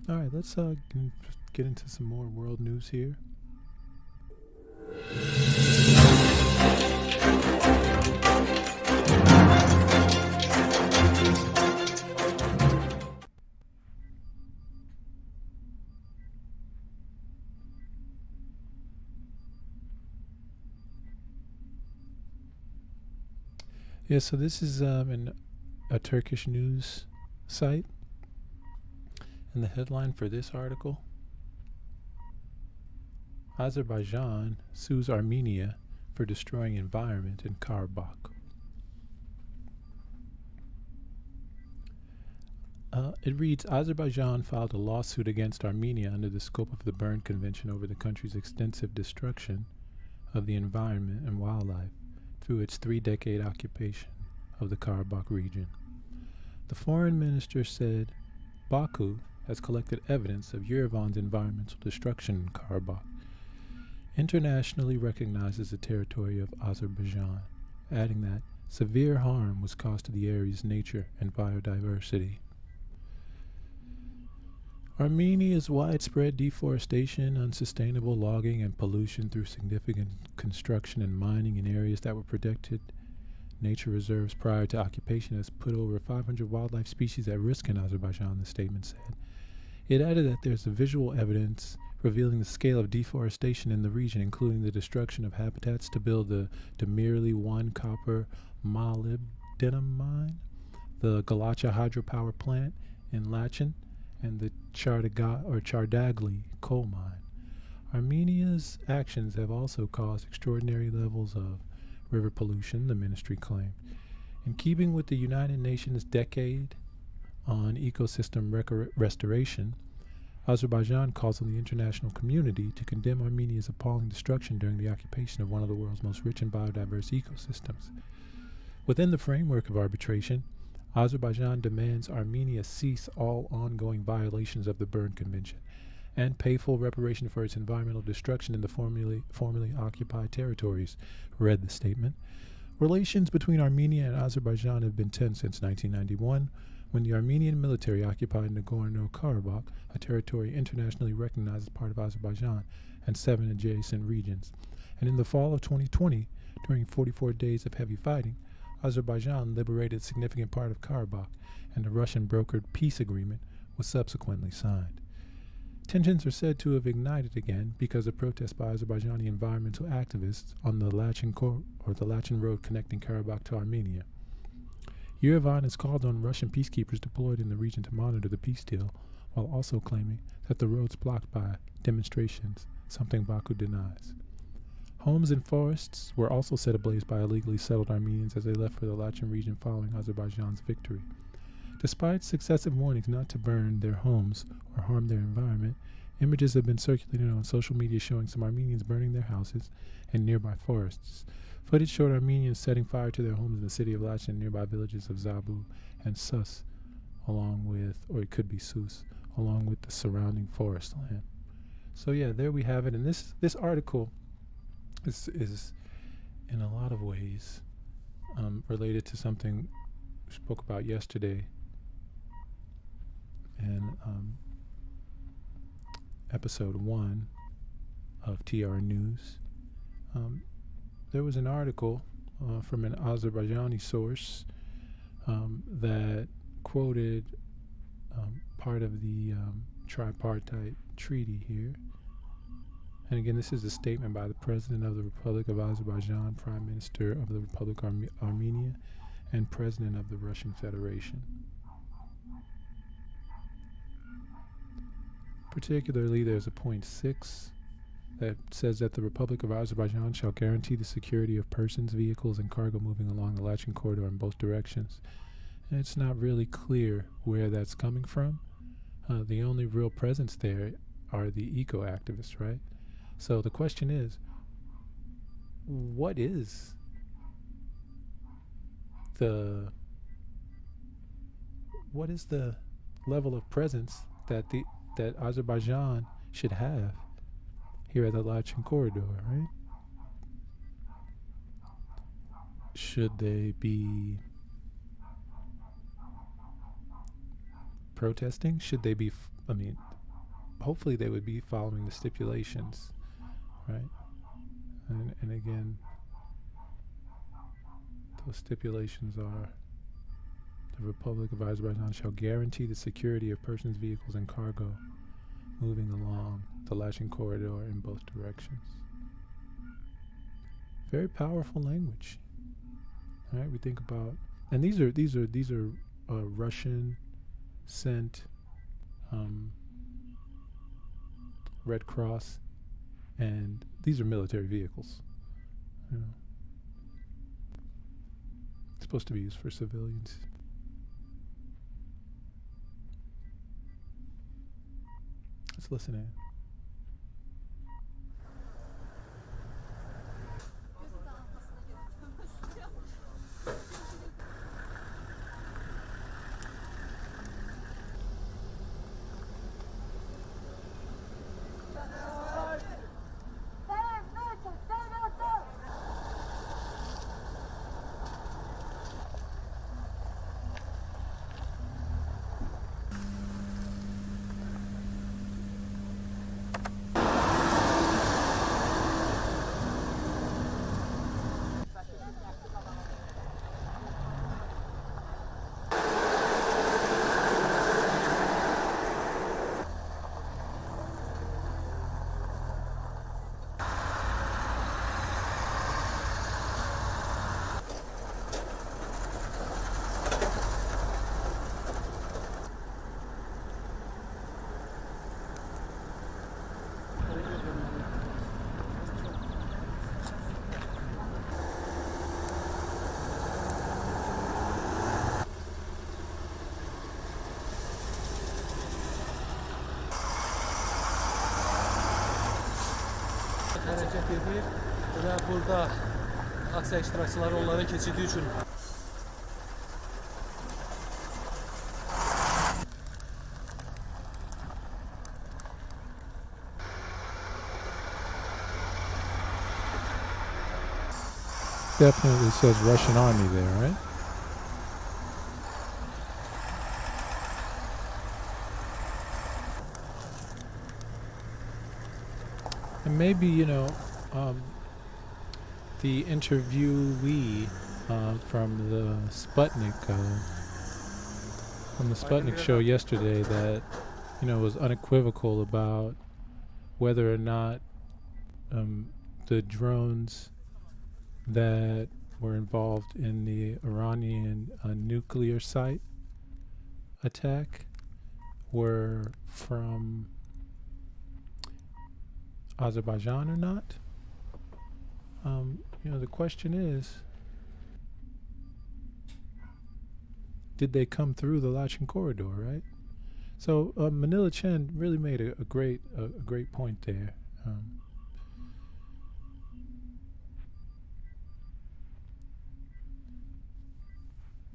All right, let's get into some more world news here. Yeah, so this is a Turkish news site, and the headline for this article: Azerbaijan sues Armenia for destroying environment in Karabakh. It reads, Azerbaijan filed a lawsuit against Armenia under the scope of the Berne Convention over the country's extensive destruction of the environment and wildlife through its 3-decade occupation of the Karabakh region. The foreign minister said Baku has collected evidence of Yerevan's environmental destruction in Karabakh, internationally recognized as the territory of Azerbaijan, adding that severe harm was caused to the area's nature and biodiversity. Armenia's widespread deforestation, unsustainable logging, and pollution through significant construction and mining in areas that were protected nature reserves prior to occupation has put over 500 wildlife species at risk in Azerbaijan, the statement said. It added that there's visual evidence revealing the scale of deforestation in the region, including the destruction of habitats to build the Demirli 1 copper molybdenum mine, the Galacha hydropower plant in Lachin, and the Chardagli coal mine. Armenia's actions have also caused extraordinary levels of river pollution, the ministry claimed. In keeping with the United Nations Decade on Ecosystem Restoration, Azerbaijan calls on the international community to condemn Armenia's appalling destruction during the occupation of one of the world's most rich and biodiverse ecosystems. Within the framework of arbitration, Azerbaijan demands Armenia cease all ongoing violations of the Berne Convention and pay full reparation for its environmental destruction in the formerly occupied territories, read the statement. Relations between Armenia and Azerbaijan have been tense since 1991, when the Armenian military occupied Nagorno-Karabakh, a territory internationally recognized as part of Azerbaijan, and 7 adjacent regions. And in the fall of 2020, during 44 days of heavy fighting, Azerbaijan liberated a significant part of Karabakh, and a Russian-brokered peace agreement was subsequently signed. Tensions are said to have ignited again because of protests by Azerbaijani environmental activists on the Lachin road connecting Karabakh to Armenia. Yerevan has called on Russian peacekeepers deployed in the region to monitor the peace deal, while also claiming that the road's blocked by demonstrations, something Baku denies. Homes and forests were also set ablaze by illegally settled Armenians as they left for the Lachin region following Azerbaijan's victory. Despite successive warnings not to burn their homes or harm their environment, images have been circulated on social media showing some Armenians burning their houses and nearby forests. Footage showed Armenians setting fire to their homes in the city of Lachin and nearby villages of Zabu and Sus, along with the surrounding forest land. So yeah, there we have it. And this article is in a lot of ways related to something we spoke about yesterday in episode 1 of TR News. There was an article from an Azerbaijani source that quoted part of the tripartite treaty here. And again, this is a statement by the President of the Republic of Azerbaijan, Prime Minister of the Republic of Armenia, and President of the Russian Federation. Particularly, there's a point 6 that says that the Republic of Azerbaijan shall guarantee the security of persons, vehicles, and cargo moving along the Lachin corridor in both directions. And it's not really clear where that's coming from. The only real presence there are the eco-activists, right? So the question is, what is the level of presence that Azerbaijan should have here at the Lachin corridor, right? Should they be protesting? Should they be hopefully they would be following the stipulations, right? And again, those stipulations are: the Republic of Azerbaijan shall guarantee the security of persons, vehicles, and cargo moving along the Lachin corridor in both directions. Very powerful language. All right, we think about, and these are Russian sent Red Cross, and these are military vehicles. You know, it's supposed to be used for civilians. Let's listen in. Hərəkət edir və burada aksiya iştirakçıları onların keçidi üçün Definitely says Russian army there, right? And maybe, the interviewee from the Sputnik show yesterday that, was unequivocal about whether or not the drones that were involved in the Iranian nuclear site attack were from Azerbaijan or not. The question is, did they come through the Lachin corridor, right? So Manila Chen really made a great point there.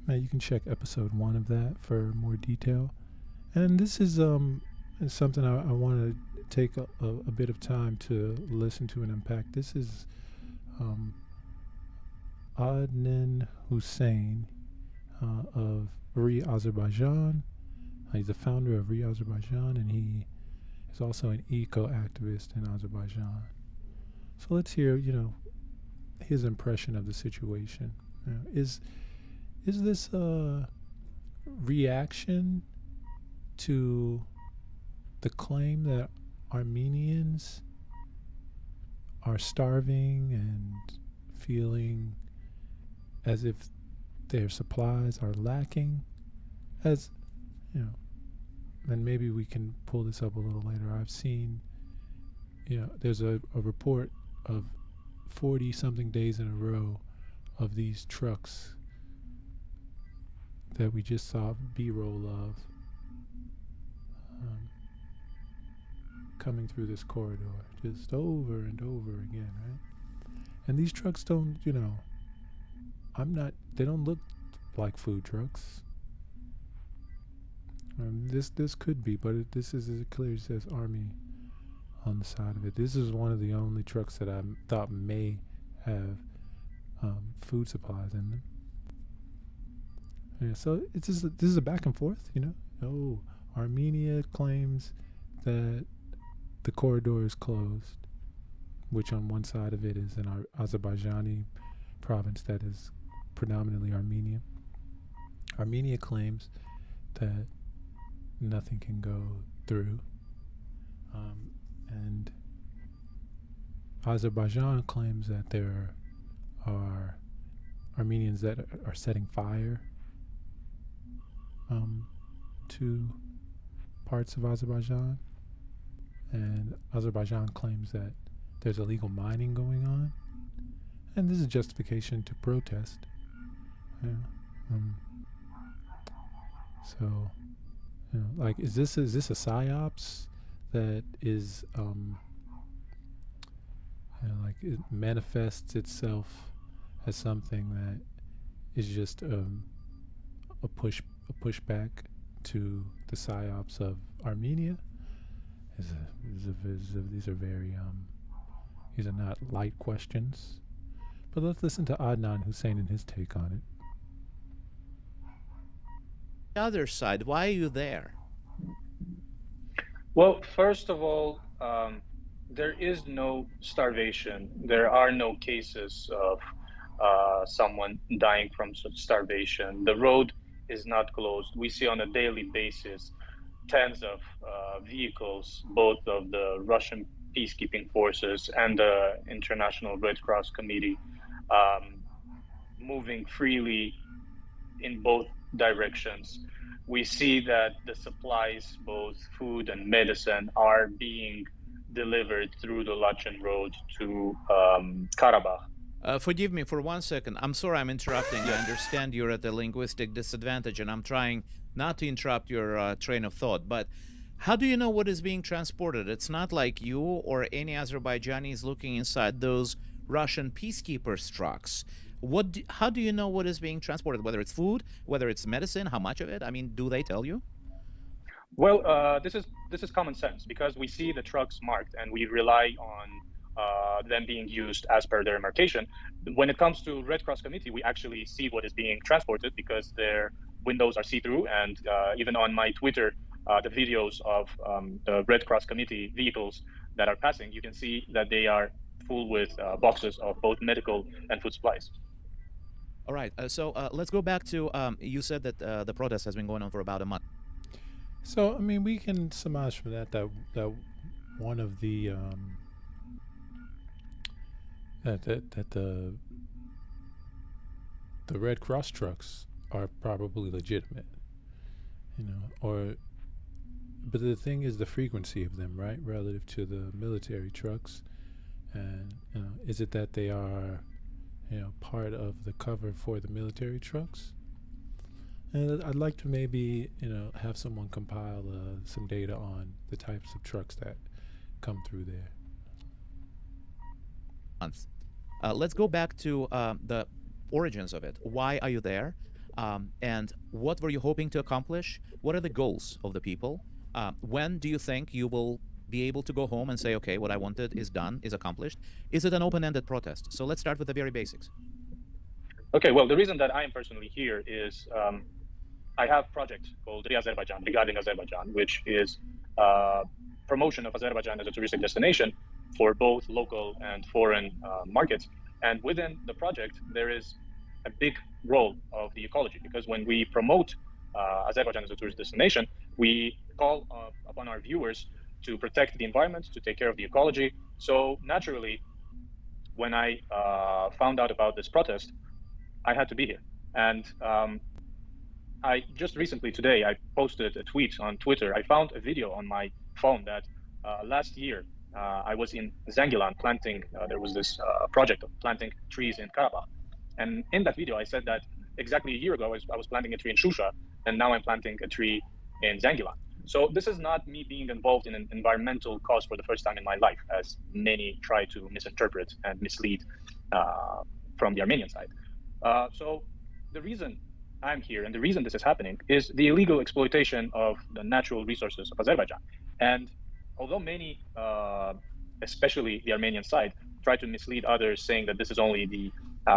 Now you can check episode 1 of that for more detail. And this is something I want to take a bit of time to listen to and unpack. This is Adnan Hussein of Re Azerbaijan. He's the founder of Re Azerbaijan, and he is also an eco-activist in Azerbaijan. So let's hear, his impression of the situation. Is this a reaction to the claim that Armenians are starving and feeling as if their supplies are lacking? And maybe we can pull this up a little later. I've seen, there's a report of 40 something days in a row of these trucks that we just saw B-roll of coming through this corridor just over and over again, right? And these trucks don't, they don't look like food trucks. This could be, but this is, it clearly says Army on the side of it. This is one of the only trucks that I thought may have food supplies in them. Yeah, so this is a back and forth, Oh, Armenia claims that the corridor is closed, which on one side of it is an Azerbaijani province that is predominantly Armenian. Armenia claims that nothing can go through, and Azerbaijan claims that there are Armenians that are setting fire to parts of Azerbaijan, and Azerbaijan claims that there's illegal mining going on, and this is justification to protest. Yeah. So, like, is this a psyops that is, like, it manifests itself as something that is just a pushback to the psyops of Armenia? These are very these are not light questions. But let's listen to Adnan Hussein and his take on it. The other side, why are you there? Well, first of all, there is no starvation. There are no cases of someone dying from starvation. The road is not closed. We see on a daily basis tens of vehicles, both of the Russian peacekeeping forces and the International Red Cross Committee, moving freely in both directions. We see that the supplies, both food and medicine, are being delivered through the Lachin road to Karabakh. Forgive me for 1 second. I'm sorry I'm interrupting. I understand you're at a linguistic disadvantage, and I'm trying not to interrupt your train of thought. But how do you know what is being transported? It's not like you or any Azerbaijani is looking inside those Russian peacekeepers' trucks. How do you know what is being transported? Whether it's food, whether it's medicine, how much of it? I mean, do they tell you? Well, this is common sense, because we see the trucks marked and we rely on them being used as per their markation. When it comes to Red Cross Committee, we actually see what is being transported because their windows are see-through, and even on my Twitter, the videos of the Red Cross Committee vehicles that are passing, you can see that they are full with boxes of both medical and food supplies. All right. So let's go back to you said that the protest has been going on for about a month. So, I mean, we can surmise from that one of the that the Red Cross trucks are probably legitimate, but the thing is the frequency of them, right, relative to the military trucks, and is it that they are, part of the cover for the military trucks? And I'd like to maybe, have someone compile some data on the types of trucks that come through there. Let's go back to the origins of it. Why are you there? And what were you hoping to accomplish? What are the goals of the people? When do you think you will be able to go home and say, okay, what I wanted is done, is accomplished? Is it an open-ended protest? So let's start with the very basics. Okay, well, the reason that I am personally here is I have a project called Azerbaijan, regarding Azerbaijan, which is promotion of Azerbaijan as a touristic destination for both local and foreign markets. And within the project, there is a big role of the ecology, because when we promote Azerbaijan as a tourist destination, we call upon our viewers to protect the environment, to take care of the ecology. So naturally, when I found out about this protest, I had to be here. And I just recently today, I posted a tweet on Twitter. I found a video on my phone that last year I was in Zangilan planting, there was this project of planting trees in Karabakh. And in that video, I said that exactly a year ago, I was planting a tree in Shusha, and now I'm planting a tree in Zangilan. So this is not me being involved in an environmental cause for the first time in my life, as many try to misinterpret and mislead from the Armenian side. So the reason I'm here and the reason this is happening is the illegal exploitation of the natural resources of Azerbaijan. And although many, especially the Armenian side, try to mislead others, saying that this is only the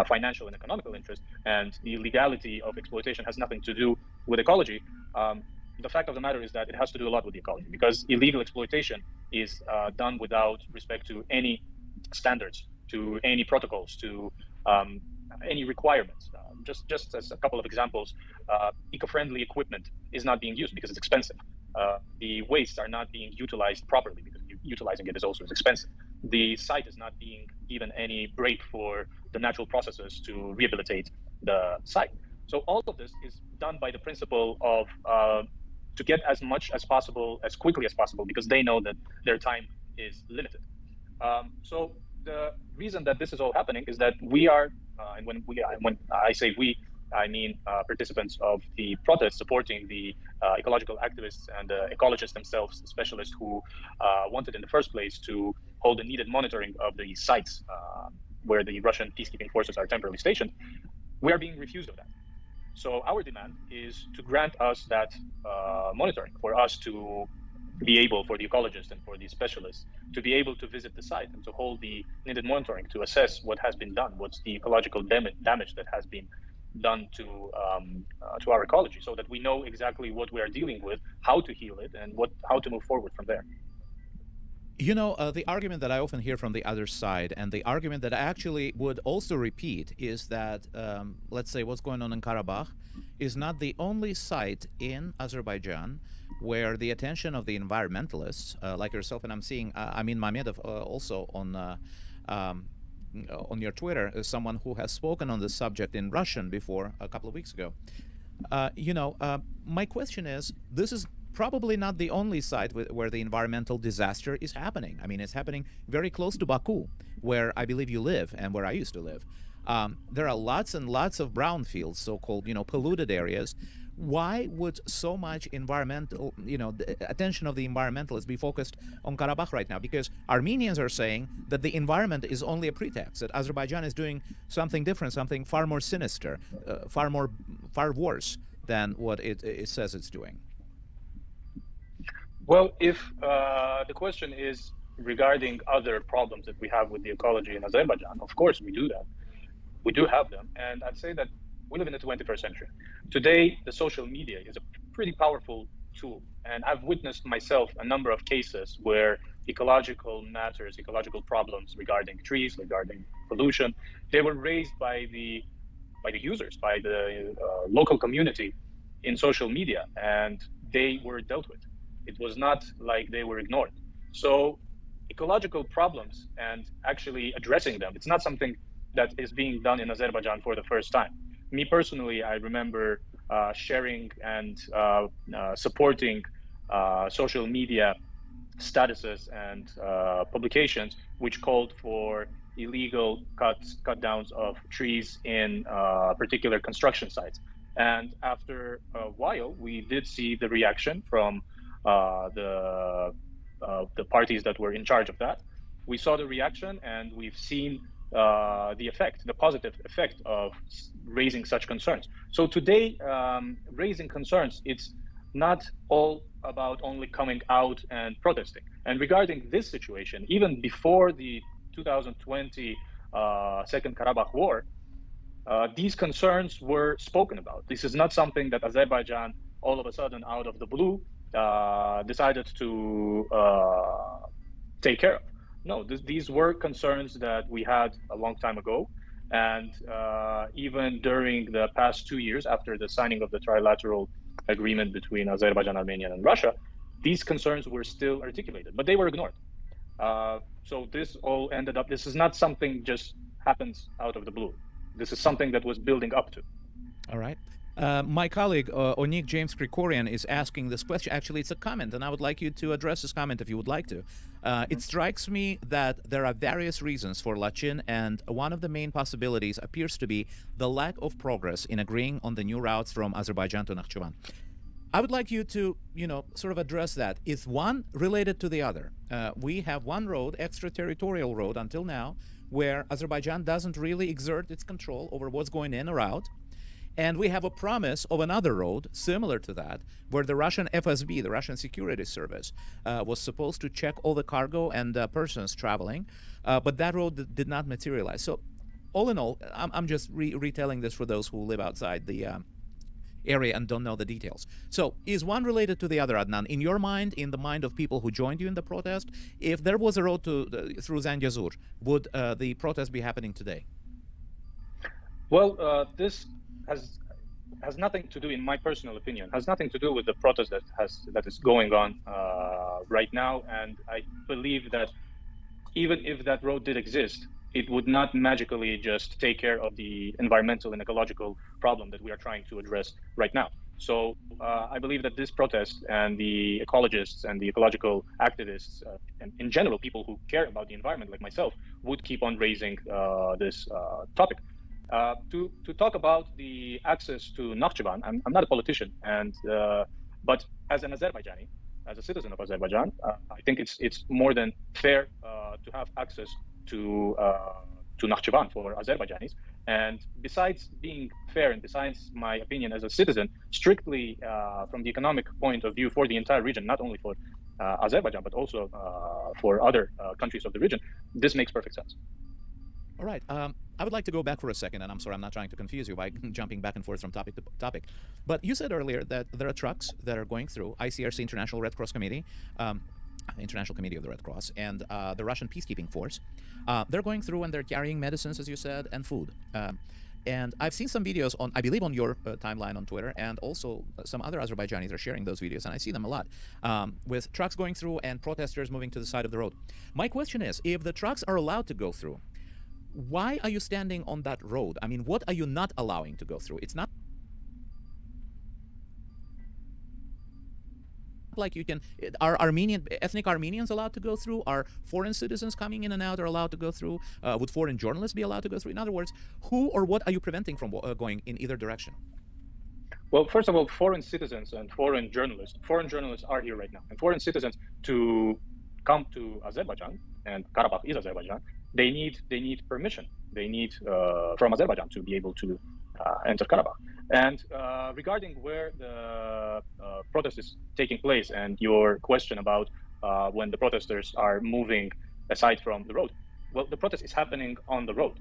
financial and economical interest, and the legality of exploitation has nothing to do with ecology, the fact of the matter is that it has to do a lot with the ecology, because illegal exploitation is done without respect to any standards, to any protocols, to any requirements. Just as a couple of examples, eco-friendly equipment is not being used because it's expensive. The wastes are not being utilized properly because utilizing it is also expensive. The site is not being given any break for the natural processes to rehabilitate the site. So all of this is done by the principle of to get as much as possible, as quickly as possible, because they know that their time is limited. So the reason that this is all happening is that we are, and when I say we, I mean participants of the protest supporting the ecological activists and ecologists themselves, specialists who wanted in the first place to hold the needed monitoring of the sites where the Russian peacekeeping forces are temporarily stationed. We are being refused of that. So our demand is to grant us that monitoring, for us to be able, for the ecologists and for the specialists, to be able to visit the site and to hold the needed monitoring to assess what has been done, what's the ecological damage that has been done to our ecology, so that we know exactly what we are dealing with, how to heal it, and how to move forward from there. You know, the argument that I often hear from the other side, and the argument that I actually would also repeat, is that, let's say, what's going on in Karabakh is not the only site in Azerbaijan where the attention of the environmentalists, like yourself, and I'm seeing Amin Mamedov also on your Twitter, is someone who has spoken on this subject in Russian before a couple of weeks ago. My question is, this is probably not the only site where the environmental disaster is happening. I mean, it's happening very close to Baku, where I believe you live and where I used to live. There are lots and lots of brownfields, so-called, polluted areas. Why would so much environmental, the attention of the environmentalists be focused on Karabakh right now? Because Armenians are saying that the environment is only a pretext, that Azerbaijan is doing something different, something far more sinister, far worse than what it says it's doing. Well, if the question is regarding other problems that we have with the ecology in Azerbaijan, of course we do that. We do have them. And I'd say that we live in the 21st century. Today, the social media is a pretty powerful tool. And I've witnessed myself a number of cases where ecological matters, ecological problems regarding trees, regarding pollution, they were raised by the users, by the local community in social media, and they were dealt with. It was not like they were ignored. So ecological problems and actually addressing them, it's not something that is being done in Azerbaijan for the first time. Me personally, I remember sharing and supporting social media statuses and publications which called for illegal cut downs of trees in particular construction sites. And after a while, we did see the reaction from the parties that were in charge of that. We saw the reaction, and we've seen the positive effect of raising such concerns. So today, raising concerns, it's not all about only coming out and protesting. And regarding this situation, even before the 2020 Second Karabakh War, these concerns were spoken about. This is not something that Azerbaijan all of a sudden, out of the blue, decided to take care of. No, these were concerns that we had a long time ago. And even during the past 2 years after the signing of the trilateral agreement between Azerbaijan, Armenia, and Russia, these concerns were still articulated, but they were ignored. So this all ended up, this is not something just happens out of the blue. This is something that was building up to. All right. My colleague, Onik James Krikorian, is asking this question. Actually, it's a comment, and I would like you to address this comment if you would like to. It strikes me that there are various reasons for Lachin, and one of the main possibilities appears to be the lack of progress in agreeing on the new routes from Azerbaijan to Nakhchivan. I would like you to, sort of address that. Is one related to the other? We have one road, extraterritorial road until now, where Azerbaijan doesn't really exert its control over what's going in or out. And we have a promise of another road similar to that, where the Russian FSB, the Russian Security Service, was supposed to check all the cargo and persons traveling, but that road did not materialize. So all in all, I'm just retelling this for those who live outside the area and don't know the details. So is one related to the other, Adnan? In your mind, in the mind of people who joined you in the protest, if there was a road through Zangezur, would the protest be happening today? Well, this has nothing to do, in my personal opinion, has nothing to do with the protest that is going on right now. And I believe that even if that road did exist, it would not magically just take care of the environmental and ecological problem that we are trying to address right now. So I believe that this protest and the ecologists and the ecological activists, and in general, people who care about the environment like myself, would keep on raising this topic. To talk about the access to Nakhchivan, I'm not a politician, but as an Azerbaijani, as a citizen of Azerbaijan, I think it's more than fair to have access to Nakhchivan for Azerbaijanis. And besides being fair, and besides my opinion as a citizen, strictly from the economic point of view for the entire region, not only for Azerbaijan, but also for other countries of the region, this makes perfect sense. All right. I would like to go back for a second, and I'm sorry, I'm not trying to confuse you by jumping back and forth from topic to topic. But you said earlier that there are trucks that are going through ICRC, International Red Cross Committee, International Committee of the Red Cross, and the Russian peacekeeping force. They're going through and they're carrying medicines, as you said, and food. And I've seen some videos on, I believe, on your timeline on Twitter, and also some other Azerbaijanis are sharing those videos, and I see them a lot, with trucks going through and protesters moving to the side of the road. My question is, if the trucks are allowed to go through, why are you standing on that road? I mean, what are you not allowing to go through? It's not like you can. Are ethnic Armenians allowed to go through? Are foreign citizens coming in and out are allowed to go through? Would foreign journalists be allowed to go through? In other words, who or what are you preventing from going in either direction? Well, first of all, foreign citizens and foreign journalists are here right now, and foreign citizens to come to Azerbaijan, and Karabakh is Azerbaijan, they need permission. They need from Azerbaijan to be able to enter Karabakh. And regarding where the protest is taking place, and your question about when the protesters are moving aside from the road, well, the protest is happening on the road,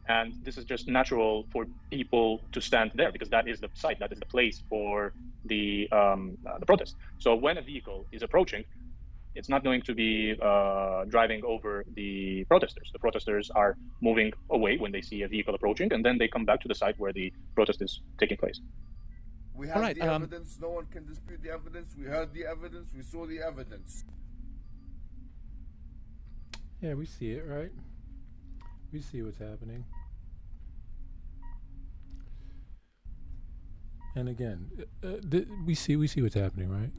and this is just natural for people to stand there because that is the site, that is the place for the protest. So when a vehicle is approaching, it's not going to be driving over the protesters. The protesters are moving away when they see a vehicle approaching, and then they come back to the site where the protest is taking place. We have the evidence. No one can dispute the evidence. We heard the evidence. We saw the evidence. Yeah, we see it, right? We see what's happening. And again, we see what's happening, right?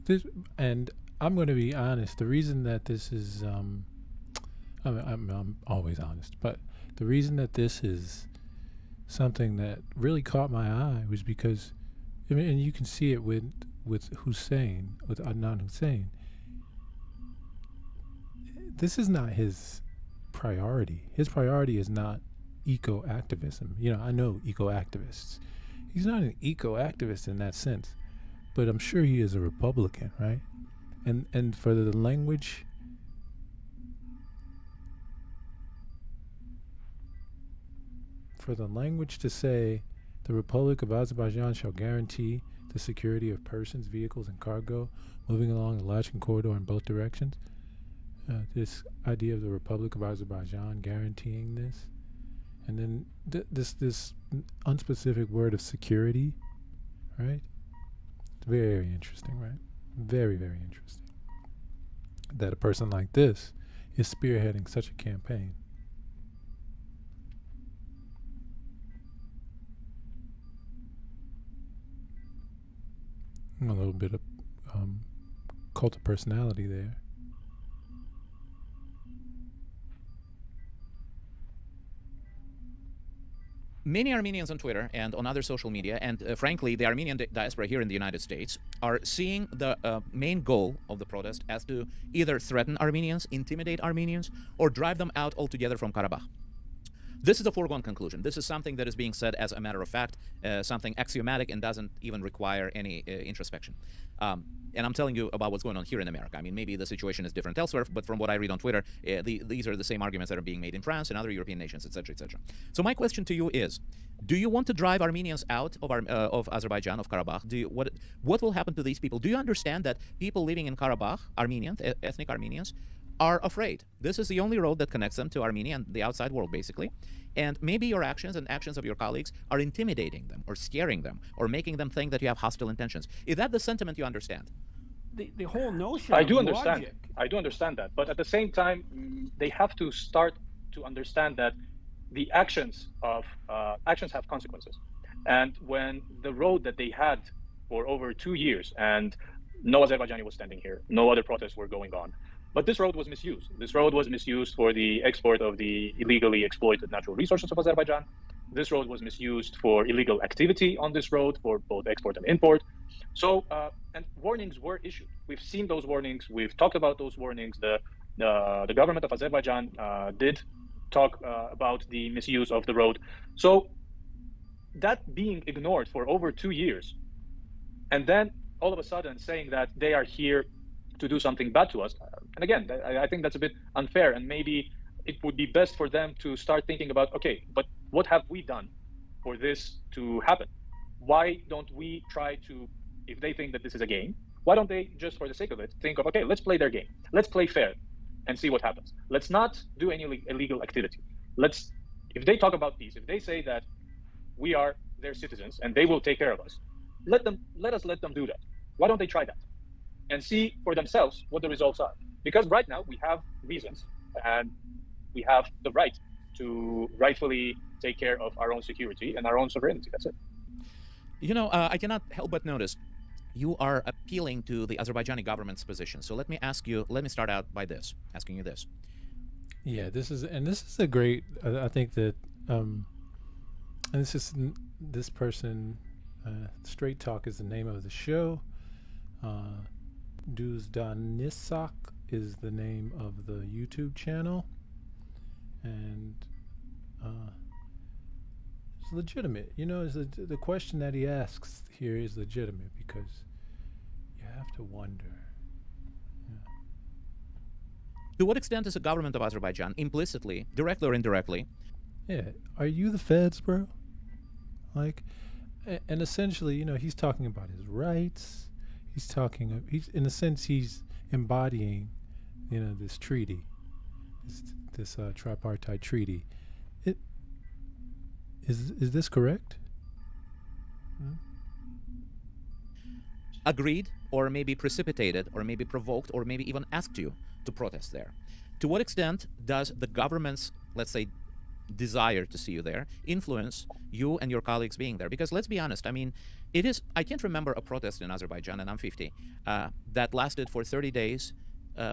And I'm going to be honest. The reason that this is, I'm always honest, but the reason that this is something that really caught my eye was because, I mean, and you can see it with Hussein, with Adnan Hussein. This is not his priority. His priority is not eco-activism. You know, I know eco-activists. He's not an eco-activist in that sense, but I'm sure he is a Republican, right? And for the language, to say the Republic of Azerbaijan shall guarantee the security of persons, vehicles, and cargo moving along the Lachin corridor in both directions. This idea of the Republic of Azerbaijan guaranteeing this, and then this unspecific word of security, right? It's very interesting, right? Very, very interesting that a person like this is spearheading such a campaign. A little bit of cult of personality there. Many Armenians on Twitter and on other social media, and frankly, the Armenian diaspora here in the United States, are seeing the main goal of the protest as to either threaten Armenians, intimidate Armenians, or drive them out altogether from Karabakh. This is a foregone conclusion. This is something that is being said as a matter of fact, something axiomatic and doesn't even require any introspection. And I'm telling you about what's going on here in America. I mean, maybe the situation is different elsewhere, but from what I read on Twitter, these are the same arguments that are being made in France and other European nations, etc., etc. So my question to you is, do you want to drive Armenians out of Azerbaijan, of Karabakh? What will happen to these people? Do you understand that people living in Karabakh, Armenians, ethnic Armenians, are afraid? This is the only road that connects them to Armenia and the outside world, basically. And maybe your actions and actions of your colleagues are intimidating them or scaring them or making them think that you have hostile intentions. Is that the sentiment you understand? The whole notion I of do understand. logic. I do understand that. But at the same time, they have to start to understand that the actions have consequences. And when the road that they had for over 2 years, and no Azerbaijani was standing here, no other protests were going on, but this road was misused. This road was misused for the export of the illegally exploited natural resources of Azerbaijan. This road was misused for illegal activity on this road for both export and import. So, and warnings were issued. We've seen those warnings. We've talked about those warnings. The government of Azerbaijan did talk about the misuse of the road. So that being ignored for over 2 years, and then all of a sudden saying that they are here to do something bad to us. And again, I think that's a bit unfair, and maybe it would be best for them to start thinking about, okay, but what have we done for this to happen? Why don't we try to, if they think that this is a game, why don't they, just for the sake of it, think of, okay, let's play their game. Let's play fair and see what happens. Let's not do any illegal activity. If they talk about peace, if they say that we are their citizens and they will take care of us, let us let them do that. Why don't they try that and see for themselves what the results are? Because right now we have reasons and we have the right to rightfully take care of our own security and our own sovereignty. That's it. You know, I cannot help but notice you are appealing to the Azerbaijani government's position. So let me start out by asking you this. Yeah, this is a great, I think that, and this person, Straight Talk is the name of the show. Duzdanisak is the name of the YouTube channel. And it's legitimate. You know, the question that he asks here is legitimate because you have to wonder. Yeah. To what extent is the government of Azerbaijan implicitly, directly or indirectly? Yeah, are you the feds, bro? Like, and essentially, you know, he's talking about his rights. He's in a sense, he's embodying, you know, this treaty, this tripartite treaty. Is this correct? Agreed, or maybe precipitated, or maybe provoked, or maybe even asked you to protest there. To what extent does the government's, let's say, desire to see you there influence you and your colleagues being there? Because let's be honest, I mean, I can't remember a protest in Azerbaijan, and I'm 50, that lasted for 30 days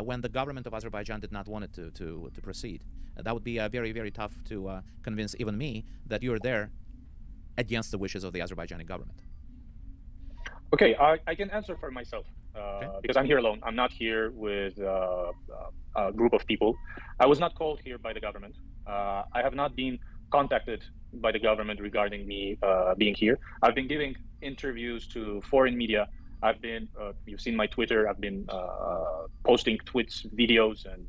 when the government of Azerbaijan did not want it to proceed. That would be very, very tough to convince even me that you're there against the wishes of the Azerbaijani government. Okay, I can answer for myself because I'm here alone. I'm not here with a group of people. I was not called here by the government. I have not been contacted by the government regarding me being here. I've been giving interviews to foreign media. You've seen my Twitter. I've been posting tweets, videos, and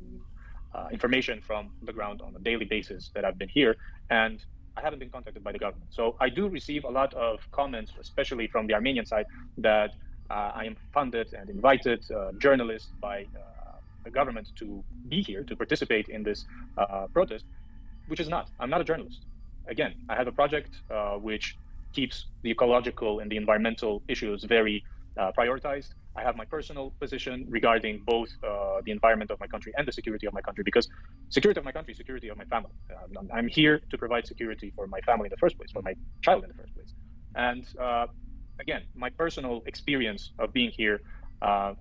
information from the ground on a daily basis that I've been here. And I haven't been contacted by the government. So I do receive a lot of comments, especially from the Armenian side, that I am funded and invited journalists by the government to be here, to participate in this protest, which is not. I'm not a journalist. Again, I have a project which keeps the ecological and the environmental issues very prioritized. I have my personal position regarding both the environment of my country and the security of my country, because security of my country is security of my family. I'm here to provide security for my family in the first place, for my child in the first place. And again, my personal experience of being here, I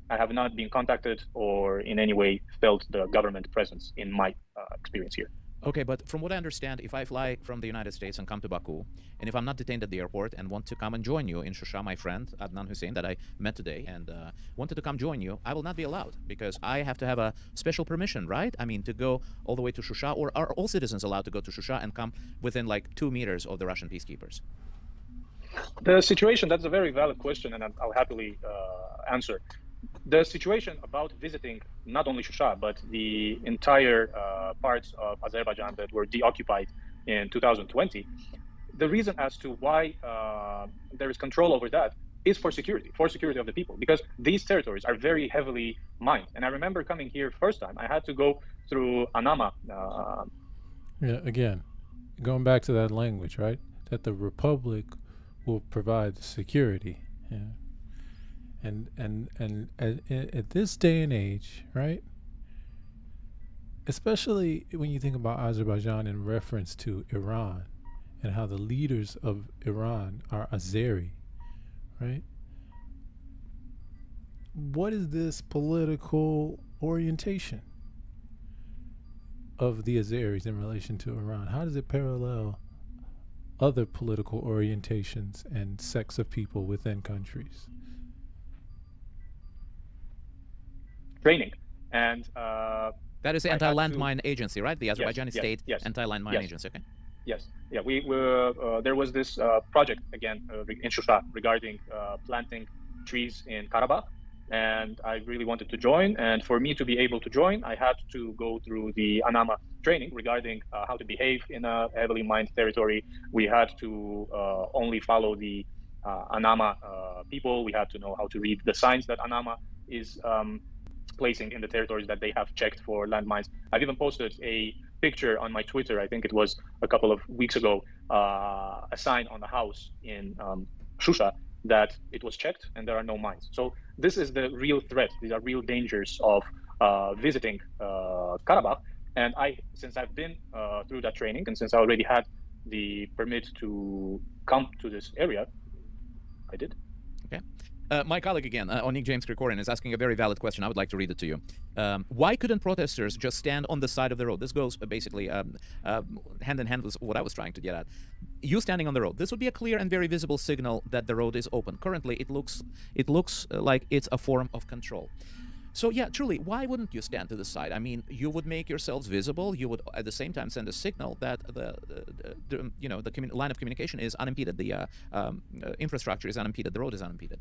have not been contacted or in any way felt the government presence in my experience here. Okay, but from what I understand, if I fly from the United States and come to Baku, and if I'm not detained at the airport and want to come and join you in Shusha, my friend Adnan Hussein that I met today, and wanted to come join you, I will not be allowed because I have to have a special permission, right? I mean, to go all the way to Shusha, or are all citizens allowed to go to Shusha and come within like 2 meters of the Russian peacekeepers? The situation, that's a very valid question, and I'll happily answer. The situation about visiting not only Shusha, but the entire parts of Azerbaijan that were deoccupied in 2020, the reason as to why there is control over that is for security of the people, because these territories are very heavily mined. And I remember coming here first time, I had to go through Anama. Yeah, again, going back to that language, right? That the Republic will provide the security. Yeah. And at this day and age, right? Especially when you think about Azerbaijan in reference to Iran and how the leaders of Iran are Azeri, right? What is this political orientation of the Azeris in relation to Iran? How does it parallel other political orientations and sects of people within countries? Training. And that is the anti-landmine agency, right? The Azerbaijani state anti-landmine agency. Okay. Yes. Yeah. There was this project again in Shusha regarding planting trees in Karabakh, and I really wanted to join. And for me to be able to join, I had to go through the Anama training regarding how to behave in a heavily mined territory. We had to only follow the Anama people. We had to know how to read the signs that Anama is placing in the territories that they have checked for landmines. I've even posted a picture on my Twitter, I think it was a couple of weeks ago, a sign on the house in Shusha that it was checked and there are no mines. So this is the real threat. These are real dangers of visiting Karabakh. And since I've been through that training, and since I already had the permit to come to this area, I did. Okay. My colleague again, Onik James Krikorin, is asking a very valid question. I would like to read it to you. Why couldn't protesters just stand on the side of the road? This goes basically hand in hand with what I was trying to get at. You standing on the road. This would be a clear and very visible signal that the road is open. Currently, it looks like it's a form of control. So yeah, truly, why wouldn't you stand to the side? I mean, you would make yourselves visible. You would at the same time send a signal that the line of communication is unimpeded. The infrastructure is unimpeded. The road is unimpeded.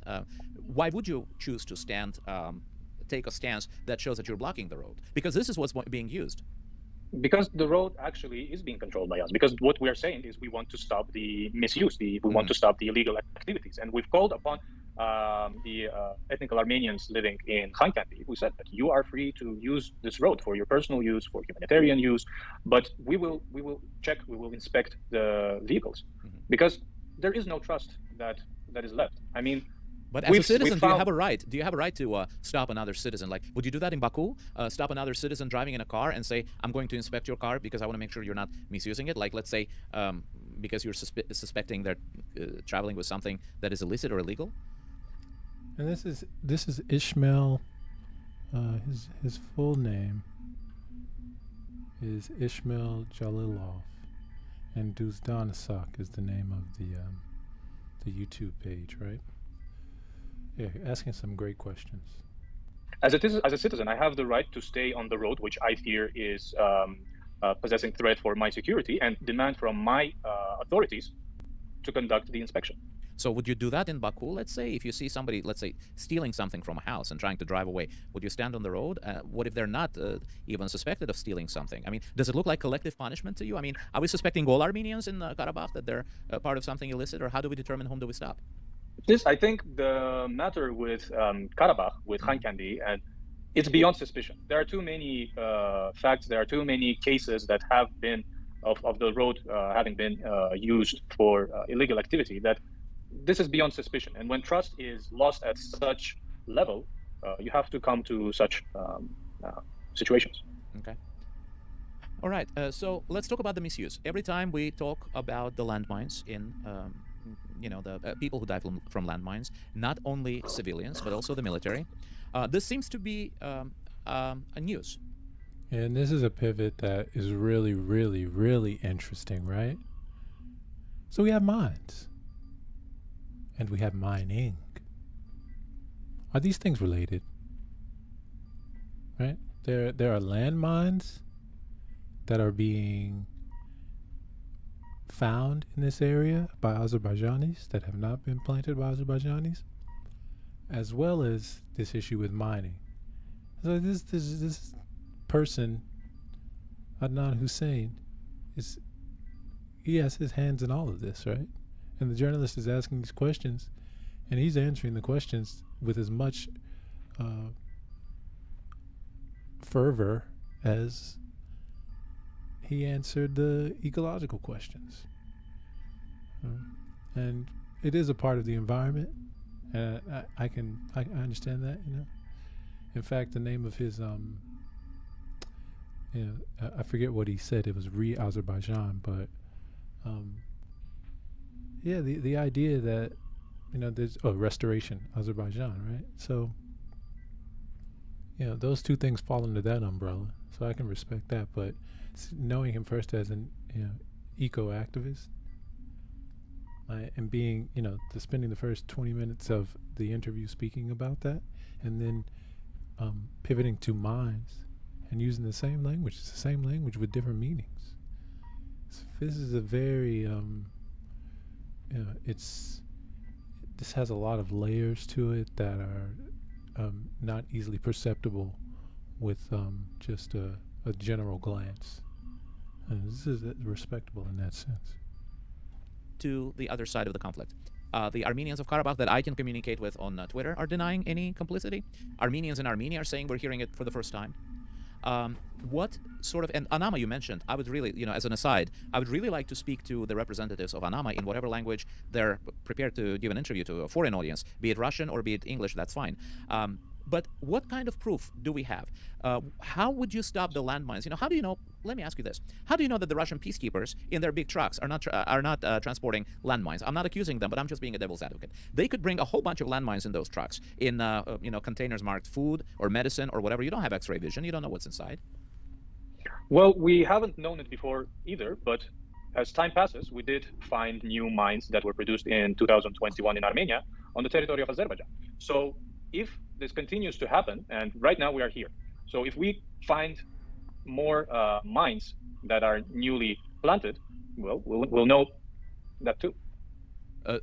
Why would you choose to stand, take a stance that shows that you're blocking the road? Because this is what's being used. Because the road actually is being controlled by us. Because what we are saying is we want to stop the misuse. We want to stop the illegal activities, and we've called upon the ethnic Armenians living in Khankandy, who said that you are free to use this road for your personal use, for humanitarian use, but we will check, we will inspect the vehicles, because there is no trust that is left. I mean, but as a citizen, do you have a right? Do you have a right to stop another citizen? Like, would you do that in Baku? Stop another citizen driving in a car and say, "I'm going to inspect your car because I want to make sure you're not misusing it." Like, let's say, because you're suspecting they're traveling with something that is illicit or illegal. And this is Ishmael. His full name is Ishmael Jalilov, and Duzdanasak is the name of the YouTube page, right? Yeah, asking some great questions. As a citizen, I have the right to stay on the road, which I fear is possessing threat for my security, and demand from my authorities to conduct the inspection. So would you do that in Baku, let's say, if you see somebody, let's say, stealing something from a house and trying to drive away? Would you stand on the road? What if they're not even suspected of stealing something? I mean, does it look like collective punishment to you? I mean, are we suspecting all Armenians in Karabakh that they're part of something illicit, or how do we determine whom do we stop? I think the matter with Karabakh, with Khankandy, and it's beyond suspicion. There are too many facts, there are too many cases that have been, of the road having been used for illegal activity, that this is beyond suspicion. And when trust is lost at such level, you have to come to such situations. Okay. All right. So let's talk about the misuse. Every time we talk about the landmines in, the people who die from landmines, not only civilians, but also the military, this seems to be a news. And this is a pivot that is really, really, really interesting, right? So we have mines. And we have mining. Are these things related? Right? There are landmines that are being found in this area by Azerbaijanis that have not been planted by Azerbaijanis, as well as this issue with mining. So this person, Adnan Hussein, he has his hands in all of this, right? And the journalist is asking these questions, and he's answering the questions with as much fervor as he answered the ecological questions. And it is a part of the environment. I understand that, you know. In fact, the name of his I forget what he said. It was Azerbaijan, but the idea that, you know, there's restoration Azerbaijan, right? So, you know, those two things fall under that umbrella. So I can respect that, but knowing him first as an eco-activist, and being, you know, spending the first 20 minutes of the interview speaking about that, and then pivoting to mines and using the same language. It's the same language with different meanings. So this is a very, this has a lot of layers to it that are not easily perceptible with just a general glance. And this is respectable in that sense. To the other side of the conflict. The Armenians of Karabakh that I can communicate with on Twitter are denying any complicity. Armenians in Armenia are saying we're hearing it for the first time. What sort of, and Anama you mentioned, I would really, you know, as an aside, I would really like to speak to the representatives of Anama in whatever language they're prepared to give an interview to a foreign audience, be it Russian or be it English, that's fine. But what kind of proof do we have? How would you stop the landmines? You know, how do you know? Let me ask you this: how do you know that the Russian peacekeepers in their big trucks are not transporting landmines? I'm not accusing them, but I'm just being a devil's advocate. They could bring a whole bunch of landmines in those trucks in containers marked food or medicine or whatever. You don't have X-ray vision. You don't know what's inside. Well, we haven't known it before either, but as time passes, we did find new mines that were produced in 2021 in Armenia on the territory of Azerbaijan. So if this continues to happen, and right now we are here, so if we find more mines that are newly planted, well, we'll know that too.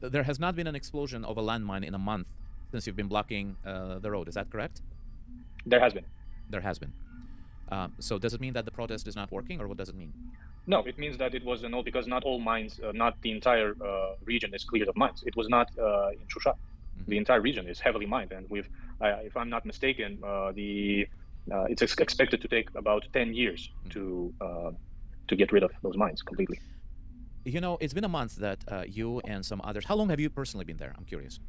There has not been an explosion of a landmine in a month since you've been blocking the road. Is that correct? There has been. There has been. So does it mean that the protest is not working, or what does it mean? No, it means that it was a no, because not all mines, not the entire region is cleared of mines. It was not in Shusha. The entire region is heavily mined, and if I'm not mistaken, it's expected to take about 10 years to get rid of those mines completely. You know, it's been a month that you and some others. How long have you personally been there? I'm curious.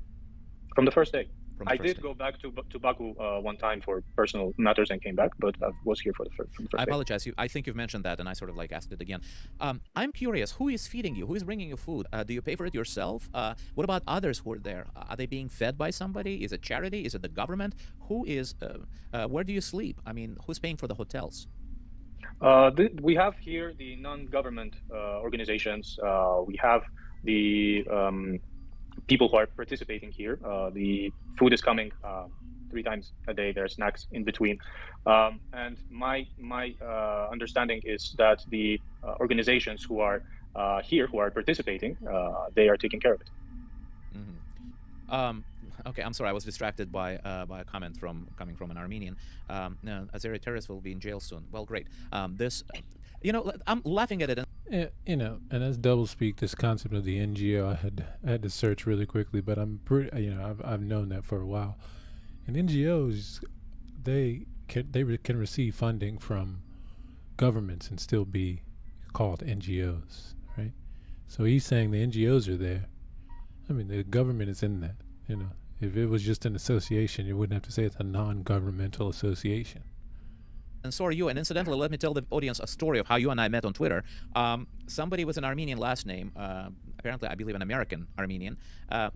From the first day. I did go back to Baku one time for personal matters and came back, but I was here from the first I apologize. I think you've mentioned that, and I sort of like asked it again. I'm curious, who is feeding you? Who is bringing you food? Do you pay for it yourself? What about others who are there? Are they being fed by somebody? Is it charity? Is it the government? Who is? Where do you sleep? I mean, who's paying for the hotels? We have here the non-government organizations. We have the people who are participating here. The food is coming 3 times a day. There are snacks in between, and my understanding is that the organizations who are here, who are participating, they are taking care of it. Okay, I'm sorry, I was distracted by a comment coming from an Armenian. Azeri terrorists will be in jail soon. Well, great. I'm laughing at it. You know, and as doublespeak, this concept of the NGO, I had to search really quickly, but I'm pretty, you know, I've known that for a while. And NGOs, they can receive funding from governments and still be called NGOs, right? So he's saying the NGOs are there. I mean, the government is in that. You know, if it was just an association, you wouldn't have to say it's a non-governmental association. And so are you. And incidentally, let me tell the audience a story of how you and I met on Twitter. Somebody with an Armenian last name apparently I believe an American Armenian,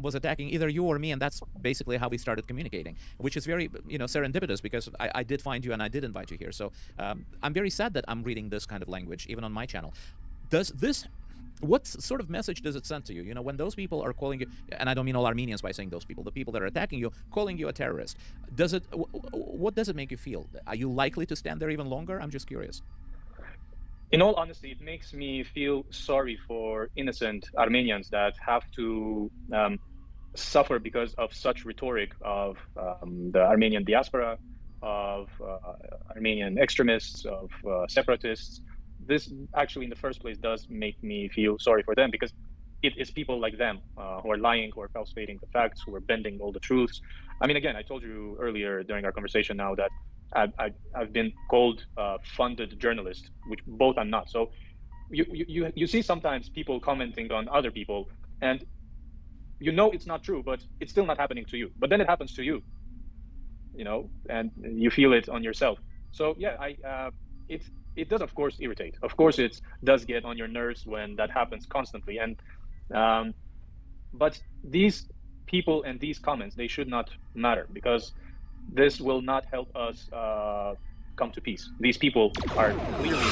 was attacking either you or me, and that's basically how we started communicating, which is very serendipitous because I did find you and I did invite you here. So I'm very sad that I'm reading this kind of language even on my channel. What sort of message does it send to you? You know, when those people are calling you, and I don't mean all Armenians by saying those people, the people that are attacking you, calling you a terrorist, what does it make you feel? Are you likely to stand there even longer? I'm just curious. In all honesty, it makes me feel sorry for innocent Armenians that have to suffer because of such rhetoric of the Armenian diaspora, of Armenian extremists, of separatists. This actually, in the first place, does make me feel sorry for them because it is people like them who are lying, who are falsificating the facts, who are bending all the truths. I mean, again, I told you earlier during our conversation now that I've been called funded journalist, which both I'm not. So you see sometimes people commenting on other people, and you know it's not true, but it's still not happening to you. But then it happens to you, and you feel it on yourself. So yeah, it does of course irritate. Of course, it does get on your nerves when that happens constantly. And but these people and these comments, they should not matter because this will not help us come to peace. These people are clearly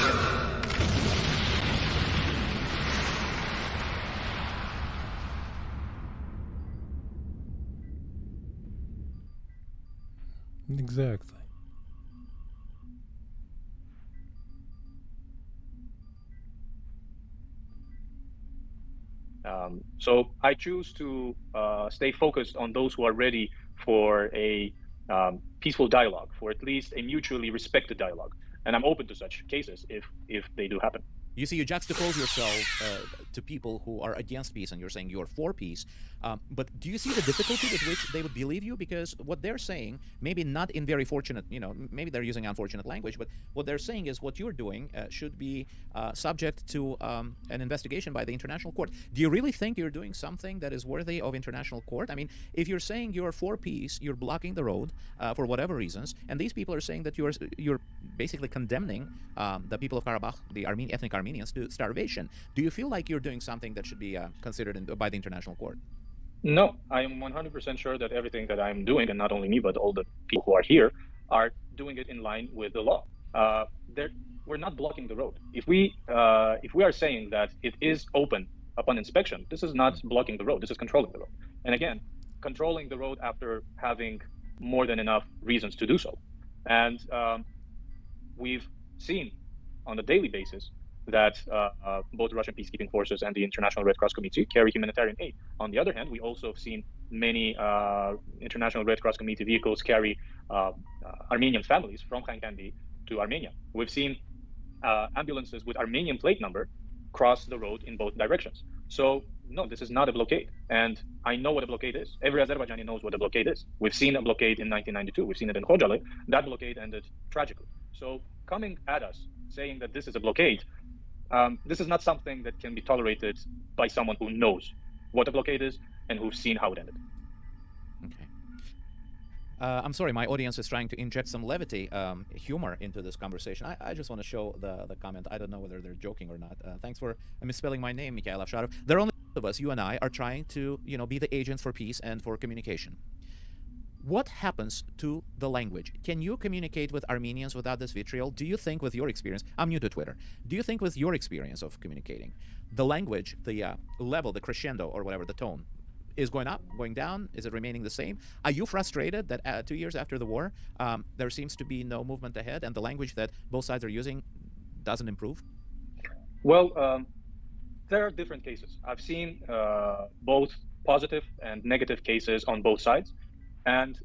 Exactly. So I choose to stay focused on those who are ready for a peaceful dialogue, for at least a mutually respected dialogue. And I'm open to such cases if they do happen. You see, you juxtapose yourself to people who are against peace, and you're saying you're for peace. But do you see the difficulty with which they would believe you? Because what they're saying, maybe not in very fortunate, maybe they're using unfortunate language, but what they're saying is what you're doing should be subject to an investigation by the international court. Do you really think you're doing something that is worthy of international court? I mean, if you're saying you're for peace, you're blocking the road for whatever reasons, and these people are saying that you're basically condemning the people of Karabakh, the ethnic Armenians, to starvation. Do you feel like you're doing something that should be considered by the international court? No, I am 100% sure that everything that I'm doing, and not only me, but all the people who are here, are doing it in line with the law. We're not blocking the road. If we are saying that it is open upon inspection, this is not blocking the road. This is controlling the road. And again, controlling the road after having more than enough reasons to do so. And we've seen on a daily basis that both Russian peacekeeping forces and the International Red Cross Committee carry humanitarian aid. On the other hand, we also have seen many International Red Cross Committee vehicles carry Armenian families from Khan Kandi to Armenia. We've seen ambulances with Armenian plate number cross the road in both directions. So no, this is not a blockade. And I know what a blockade is. Every Azerbaijani knows what a blockade is. We've seen a blockade in 1992. We've seen it in Khojaly. That blockade ended tragically. So coming at us saying that this is a blockade, this is not something that can be tolerated by someone who knows what a blockade is and who's seen how it ended. Okay. I'm sorry, my audience is trying to inject some levity, humor into this conversation. I just want to show the comment. I don't know whether they're joking or not. Thanks for misspelling my name, Mikhail Afsharov. There are only two of us, you and I, are trying to, be the agents for peace and for communication. What happens to the language? Can you communicate with Armenians without this vitriol? Do you think, with your experience, I'm new to Twitter, do you think with your experience of communicating, the language, the level, the crescendo, or whatever, the tone, is going up, going down? Is it remaining the same? Are you frustrated that 2 years after the war, there seems to be no movement ahead and the language that both sides are using doesn't improve? Well, there are different cases. I've seen both positive and negative cases on both sides. And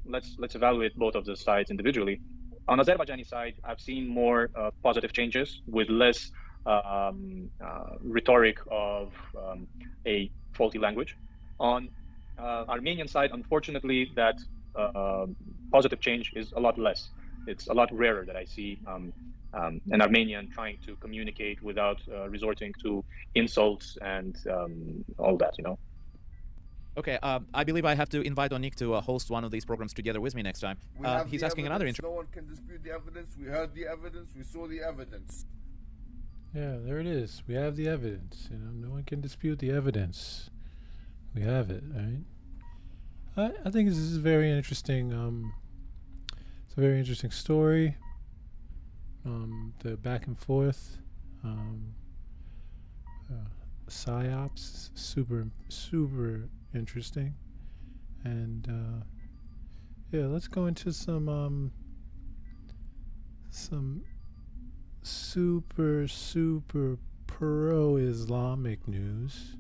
let's evaluate both of the sides individually. On Azerbaijani side, I've seen more positive changes with less rhetoric of a faulty language. On Armenian side, unfortunately, that positive change is a lot less. It's a lot rarer that I see an Armenian trying to communicate without resorting to insults and all that, Okay, I believe I have to invite Onik to host one of these programs together with me next time. He's asking another No one can dispute the evidence. We heard the evidence. We saw the evidence. Yeah, there it is. We have the evidence. You know, no one can dispute the evidence. We have it, right? I think this is very interesting. It's a very interesting story. The back and forth, psyops, super interesting. And yeah, let's go into some super pro-Islamic news.